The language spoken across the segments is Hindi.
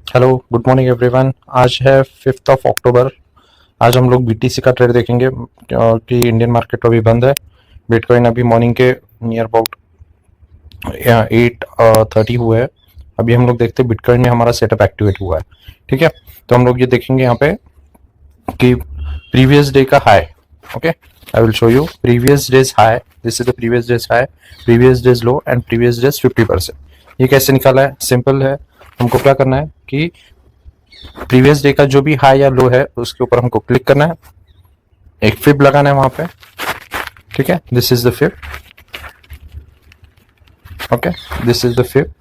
Hello, good morning everyone. आज है 5 अक्टूबर। आज हम लोग बीटीसी का ट्रेड देखेंगे कि इंडियन मार्केट तो अभी बंद है। बिटकॉइन अभी मॉर्निंग के नियर अबाउट 8:30 हुए है। अभी हम लोग देखते हैं बिटकॉइन में हमारा सेटअप एक्टिवेट हुआ है। ठीक है, तो हम लोग ये देखेंगे यहाँ पे कि प्रीवियस डे का high. Okay, I will show you previous days high. This is the previous days high, previous days low and previous days 50%। ये कैसे निकाला है? सिंपल है। हमको क्या करना है कि प्रीवियस डे का जो भी हाई या लो है उसके ऊपर हमको क्लिक करना है, एक फिब लगाना है वहां पे। ठीक है, this is the fib. Okay, this is the fib.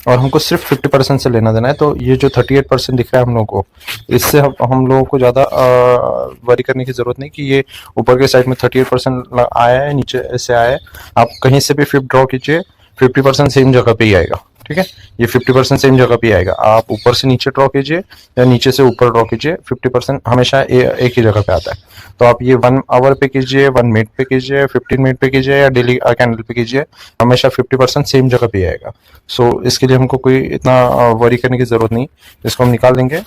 और हमको सिर्फ 50% से लेना देना है। तो ये जो 38% दिख रहा है हम लोगों को, इससे हम लोगों को ज़्यादा वरी करने की ज़रूरत नहीं कि ये ऊपर के साइड में 38% आया है, नीचे से आया है। आप कहीं से भी फिब ड्रॉ कीजिए, 50% सेम जगह पे ही आएगा। ठीक है, ये 50% सेम जगह पे ही आएगा। आप ऊपर से नीचे ड्रॉ कीजिए या नीचे से ऊपर ड्रॉ कीजिए, 50% हमेशा एक ही जगह पे आता है। तो आप ये 1 आवर पे कीजिए, 1 मिनट पे कीजिए, 15 मिनट पे कीजिए या डेली कैंडल पे कीजिए, हमेशा 50% सेम जगह पे ही आएगा। सो इसके लिए हमको कोई इतना वरी करने की जरूरत नहीं। इसको हम निकाल देंगे,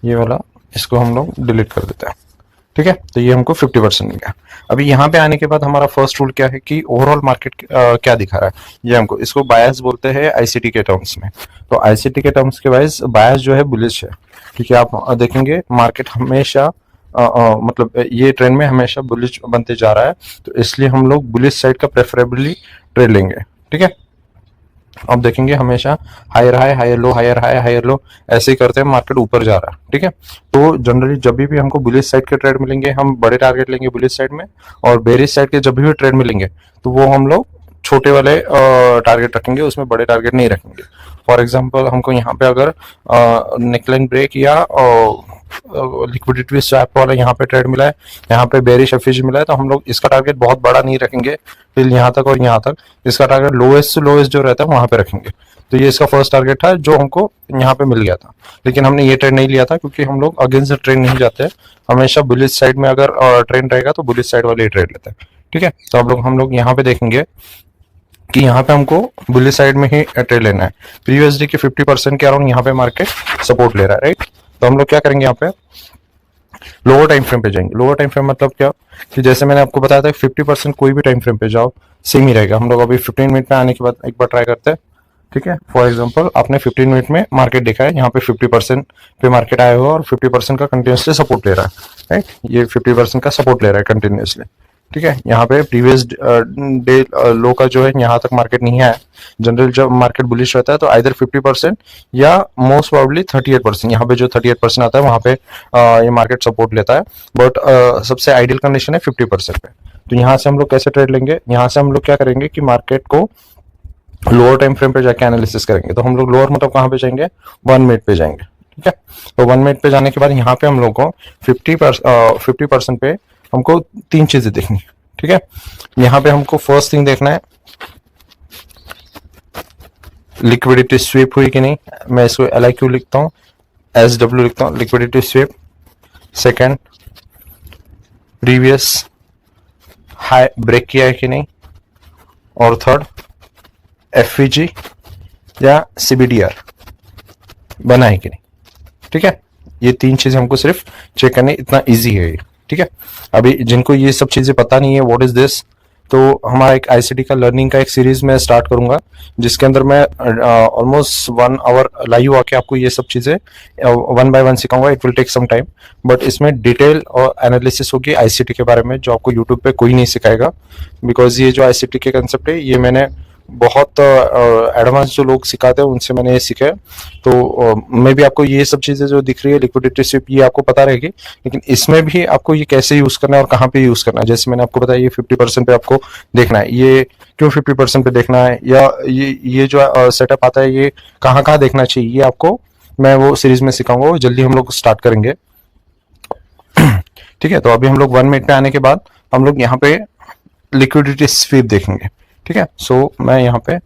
ये वाला, इसको हम लोग डिलीट कर देते हैं। ठीक है, तो ये हमको 50% मिल गया। अभी यहाँ पे आने के बाद हमारा फर्स्ट रूल क्या है कि ओवरऑल मार्केट क्या दिखा रहा है। ये हमको, इसको बायस बोलते हैं आईसीटी के टर्म्स में। तो आईसीटी के टर्म्स के वाइज बायस जो है बुलिश है। ठीक है, आप देखेंगे मार्केट हमेशा मतलब ये ट्रेंड में हमेशा बुलिश बनते जा रहा है। तो इसलिए हम लोग बुलिश साइड का प्रेफरेबली ट्रेड लेंगे। ठीक है, अब देखेंगे हमेशा higher high, higher low, higher high, higher low, ऐसे ही करते हैं मार्केट ऊपर जा रहा है। ठीक है, तो जनरली जब भी हमको बुलिश साइड के ट्रेड मिलेंगे हम बड़े टारगेट लेंगे बुलिश साइड में, और बेरिश साइड के जब भी ट्रेड मिलेंगे तो वो हम लोग छोटे वाले टारगेट रखेंगे, उसमें बड़े टारगेट नहीं रखेंगे। फॉर एग्जांपल हमको यहाँ पे अगर नेकलाइन ब्रेक या लिक्विडिटी स्वैप वाला यहाँ पे ट्रेड मिला है, यहाँ पे बेरिश एफिज मिला है, तो हम लोग इसका टारगेट बहुत बड़ा नहीं रखेंगे, फिर यहाँ तक और यहाँ तक इसका टारगेट लोएस्ट से लोएस्ट जो रहता है वहां पे रखेंगे। तो ये इसका फर्स्ट टारगेट था जो हमको यहाँ पे मिल गया था। लेकिन हमने ये ट्रेड नहीं लिया था क्योंकि हम लोग अगेंस्ट ट्रेंड नहीं जाते, हमेशा बुलिश साइड में अगर ट्रेंड रहेगा तो बुलिश साइड वाले ही ट्रेड लेते हैं। ठीक है, तो हम लोग यहाँ पे देखेंगे कि यहाँ पे हमको बुलिश साइड में ही ट्रेड लेना है। प्रीवियस डे के 50% के अराउंड यहाँ पे मार्केट सपोर्ट ले रहा है, राइट। तो हम लोग क्या करेंगे, यहाँ पे लोअर टाइम फ्रेम पे जाएंगे। लोअर टाइम फ्रेम मतलब क्या कि जैसे मैंने आपको बताया था 50% कोई भी टाइम फ्रेम पे जाओ सेम ही रहेगा। हम लोग अभी 15 मिनट में आने के बाद एक बार ट्राई करते हैं। ठीक है, फॉर एग्जांपल आपने 15 मिनट में मार्केट देखा है, यहाँ पे 50% पे मार्केट आया हुआ और 50% का कंटिन्यूसली सपोर्ट ले रहा है, राइट। ये 50% का सपोर्ट ले रहा है कंटिन्यूसली। ठीक है, यहाँ पे प्रीवियस डे लो का जो है यहाँ तक मार्केट नहीं है। जनरल जब मार्केट बुलिश रहता है तो आइदर 50% या मोस्ट प्रोबेबली 38%, यहाँ पे जो 38% आता है वहां पे ये मार्केट सपोर्ट लेता है। बट सबसे आइडियल कंडीशन है 50% पे। तो यहाँ से हम लोग कैसे ट्रेड लेंगे, यहाँ से हम लोग क्या करेंगे कि मार्केट को लोअर टाइम फ्रेम पे जाके एनालिसिस करेंगे। तो हम लोग लोअर मतलब कहाँ पे जाएंगे, 1 मिनट पे जाएंगे। ठीक है, तो 1 मिनट पे जाने के बाद यहाँ पे हम लोग को 50% पे हमको 3 चीजें देखनी। ठीक है, यहाँ पे हमको फर्स्ट थिंग देखना है लिक्विडिटी स्वीप हुई कि नहीं। मैं इसको LIQ लिखता हूँ, SW लिखता हूँ, liquidity sweep. Second, previous high break किया है कि नहीं। और थर्ड, FVG या CBDR बना है कि नहीं। ठीक है, ये 3 चीजें हमको सिर्फ चेक करनी, इतना इजी है ये। ठीक है, अभी जिनको ये सब चीजें पता नहीं है व्हाट इज दिस, तो हमारा एक आईसीटी का लर्निंग का एक सीरीज में स्टार्ट करूंगा जिसके अंदर मैं ऑलमोस्ट 1 आवर लाइव आके आपको ये सब चीजें 1 बाय 1 सिखाऊंगा। It will take some time, but इसमें डिटेल और एनालिसिस होगी आईसीटी के बारे में जो आपको यूट्यूब पे कोई नहीं सिखाएगा। बिकॉज ये जो आईसीटी के कंसेप्ट है ये मैंने बहुत एडवांस जो लोग सिखाते हैं उनसे मैंने ये सीखा है। तो मे भी आपको ये सब चीजें जो दिख रही है लिक्विडिटी स्वीप ये आपको पता रहेगी, लेकिन इसमें भी आपको ये कैसे यूज करना है और कहाँ पे यूज करना है। जैसे मैंने आपको बताया ये 50% पे आपको देखना है, ये क्यों 50% पे देखना है, या ये जो सेटअप आता है ये कहाँ कहाँ देखना चाहिए, ये आपको मैं वो सीरीज में सिखाऊंगा, वो जल्दी हम लोग स्टार्ट करेंगे। ठीक है, तो अभी हम लोग 1 मिनट पे आने के बाद हम लोग यहाँ पे लिक्विडिटी स्वीप देखेंगे। ठीक है, सो मैं यहाँ पे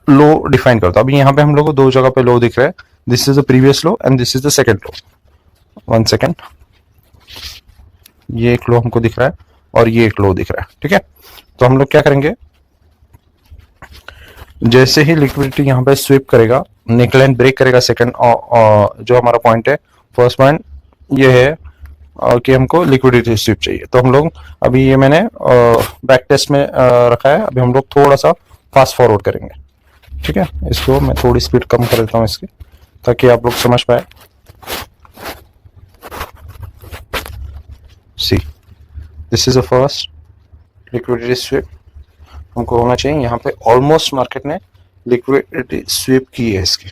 लो डिफाइन करता हूँ। अभी यहाँ पे हम लोग को 2 जगह पे लो दिख रहा है, this is the previous low and this is the second low. 1 second, ये एक लो हमको दिख रहा है और ये एक लो दिख रहा है, ठीक है। तो हम लोग क्या करेंगे, जैसे ही लिक्विडिटी यहाँ पे स्वीप करेगा, नेकलाइन ब्रेक करेगा, सेकंड जो हमारा पॉइंट है, फर्स्ट पॉइंट ये है कि हमको लिक्विडिटी स्वीप चाहिए। तो हम लोग अभी ये मैंने बैक टेस्ट में रखा है, अभी हम लोग थोड़ा सा फास्ट फॉरवर्ड करेंगे, ठीक है। इसको मैं थोड़ी स्पीड कम कर देता हूँ इसकी, ताकि आप लोग समझ पाए। See this is a first liquidity SVEEP, हमको होना चाहिए यहाँ पे ऑलमोस्ट मार्केट ने लिक्विडिटी स्वीप की है इसकी,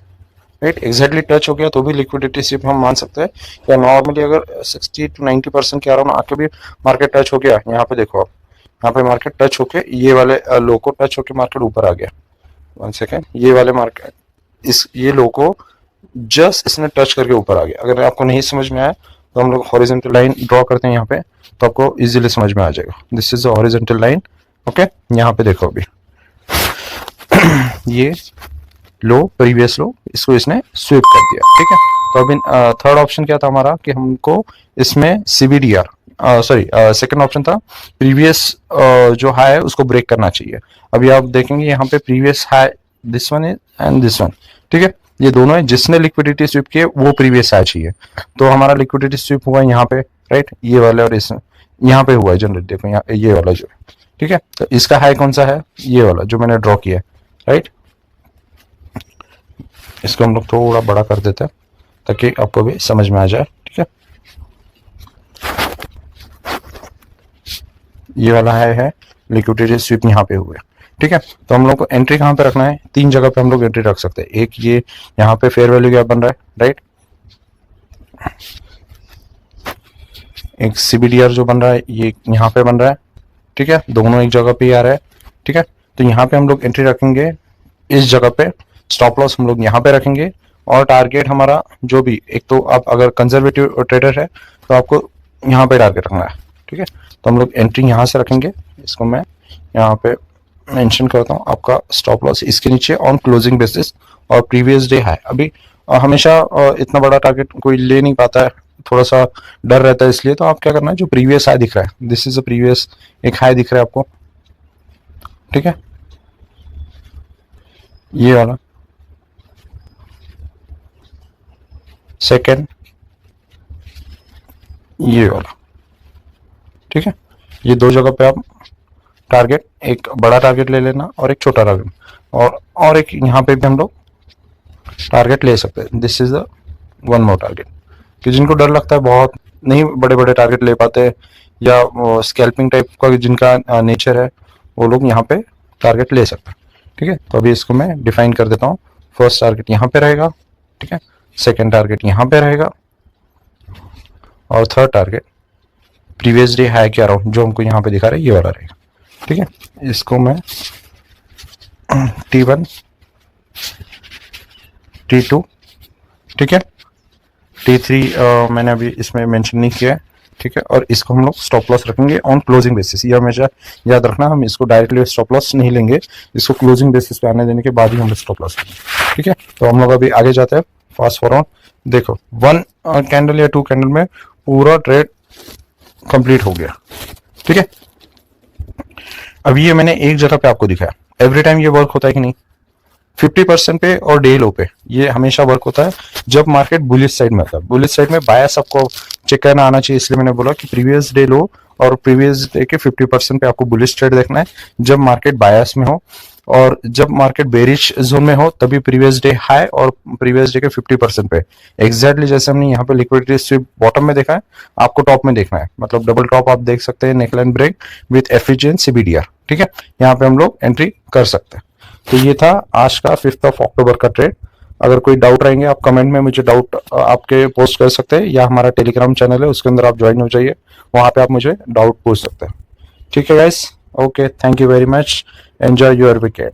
राइट। एग्जैक्टली टच हो गया तो भी लिक्विडिटी स्वीप हम मान सकते हैं, या नॉर्मली अगर 60 to 90% के अराउंड आके भी मार्केट टच हो गया, यहाँ पे देखो आप, यहाँ पे मार्केट टच होके ये वाले लो को टच होके मार्केट ऊपर आ गया। 1 सेकेंड, ये वाले मार्केट इस ये लो को जस्ट इसने टच करके ऊपर आ गया। अगर आपको नहीं समझ में आया तो हम लोग हॉरिजॉन्टल लाइन ड्रॉ करते हैं यहाँ पे, तो आपको इजीली समझ में आ जाएगा। This is a horizontal line, okay. यहाँ पे देखो अभी ये लो, प्रीवियस लो, इसको इसने स्वीप कर दिया, ठीक है। तो अभी थर्ड ऑप्शन क्या था हमारा कि हमको इसमें CBDR, सॉरी सेकंड ऑप्शन था प्रीवियस जो हाई है उसको ब्रेक करना चाहिए। अभी आप देखेंगे यहाँ पे previous high this one is and this one, ठीक है। ये दोनों है, जिसने लिक्विडिटी स्वीप किए वो प्रीवियस हाई चाहिए। तो हमारा लिक्विडिटी स्वीप हुआ यहाँ पे, राइट, ये वाले और इस यहाँ पे हुआ है जनरली, देखो यहाँ ये वाला जो है, ठीक है। तो इसका हाई कौन सा है, ये वाला जो मैंने ड्रॉ किया है, राइट। इसको हम लोग थोड़ा बड़ा कर देते हैं ताकि आपको भी समझ में आ जाए, ठीक है। ये वाला है लिक्विडिटी स्वीप यहाँ पे हुए, ठीक है। तो हम लोग को एंट्री कहाँ पे रखना है, 3 जगह पे हम लोग एंट्री रख सकते हैं। एक ये यहाँ पे फेयर वैल्यू गैप बन रहा है, राइट। एक CBDR जो बन रहा है ये यहाँ पे बन रहा है, ठीक है। दोनों एक जगह पे आ रहा है, ठीक है। तो यहाँ पे हम लोग एंट्री रखेंगे इस जगह पे, स्टॉप लॉस हम लोग यहाँ पे रखेंगे, और टारगेट हमारा जो भी, एक तो आप अगर कंजर्वेटिव ट्रेडर है तो आपको यहाँ पे टारगेट रखना है, ठीक है। तो हम लोग एंट्री यहाँ से रखेंगे, इसको मैं यहाँ पे मेंशन करता हूँ, आपका स्टॉप लॉस इसके नीचे ऑन क्लोजिंग बेसिस और प्रीवियस डे हाई। अभी हमेशा इतना बड़ा टारगेट कोई ले नहीं पाता है, थोड़ा सा डर रहता है, इसलिए तो आप क्या करना है, जो प्रीवियस हाई दिख रहा है, दिस इज अ प्रीवियस एक हाई दिख रहा है आपको, ठीक है, ये वाला सेकेंड, ये वाला, ठीक है। ये 2 जगह पे आप टारगेट, एक बड़ा टारगेट ले लेना और एक छोटा टारगेट, और एक यहाँ पे भी हम लोग टारगेट ले सकते हैं। This is the one more target, कि जिनको डर लगता है, बहुत नहीं बड़े बड़े टारगेट ले पाते, या स्कैल्पिंग टाइप का जिनका नेचर है, वो लोग यहाँ पे टारगेट ले सकते हैं, ठीक है। तो अभी इसको मैं डिफाइन कर देता हूँ। फर्स्ट टारगेट यहाँ पे रहेगा, ठीक है। सेकेंड टारगेट यहाँ पे रहेगा, और third target previous day high के अराउंड जो हमको यहाँ पे दिखा रहा है, ये वाला रहेगा, ठीक है। इसको मैं T1 T2, ठीक है, T3 मैंने अभी इसमें मेंशन नहीं किया है, ठीक है। और इसको हम लोग स्टॉप लॉस रखेंगे ऑन क्लोजिंग बेसिस। ये हमेशा याद रखना, हम इसको डायरेक्टली स्टॉप लॉस नहीं लेंगे, इसको क्लोजिंग बेसिस पे आने देने के बाद ही हम लोग स्टॉप लॉस लेंगे, ठीक है। तो हम लोग अभी आगे जाते हैं फास्ट फॉरवर्ड। देखो 1 कैंडल या 2 कैंडल में पूरा ट्रेड कंप्लीट हो गया, ठीक है। अभी ये मैंने एक जगह पे आपको दिखाया, एवरी टाइम ये वर्क होता है कि नहीं, 50% पे और डे लो पे ये हमेशा वर्क होता है जब मार्केट बुलिश साइड में आता है। बुलिश साइड में बायस आपको चेक करना आना चाहिए, इसलिए मैंने बोला कि प्रीवियस डे लो और प्रीवियस डे के 50% पे आपको बुलिश ट्रेड देखना है जब मार्केट बायस में हो, और जब मार्केट बेरिश जोन में हो तभी प्रीवियस डे हाई और प्रीवियस डे के 50% पे। एग्जैक्टली जैसे हमने यहाँ पे लिक्विडिटी स्वीप बॉटम में देखा है, आपको टॉप में देखना है, मतलब डबल टॉप आप देख सकते हैं, neckline break with efficient CBDR, ठीक है। यहाँ पे हम लोग एंट्री कर सकते हैं। तो ये था आज का 5 अक्टूबर का ट्रेड। अगर कोई डाउट रहेंगे आप कमेंट में मुझे डाउट आपके पोस्ट कर सकते हैं, या हमारा टेलीग्राम चैनल है उसके अंदर आप ज्वाइन हो जाइए, वहां पे आप मुझे डाउट पूछ सकते हैं, ठीक है guys. Okay, thank you very much, enjoy your weekend.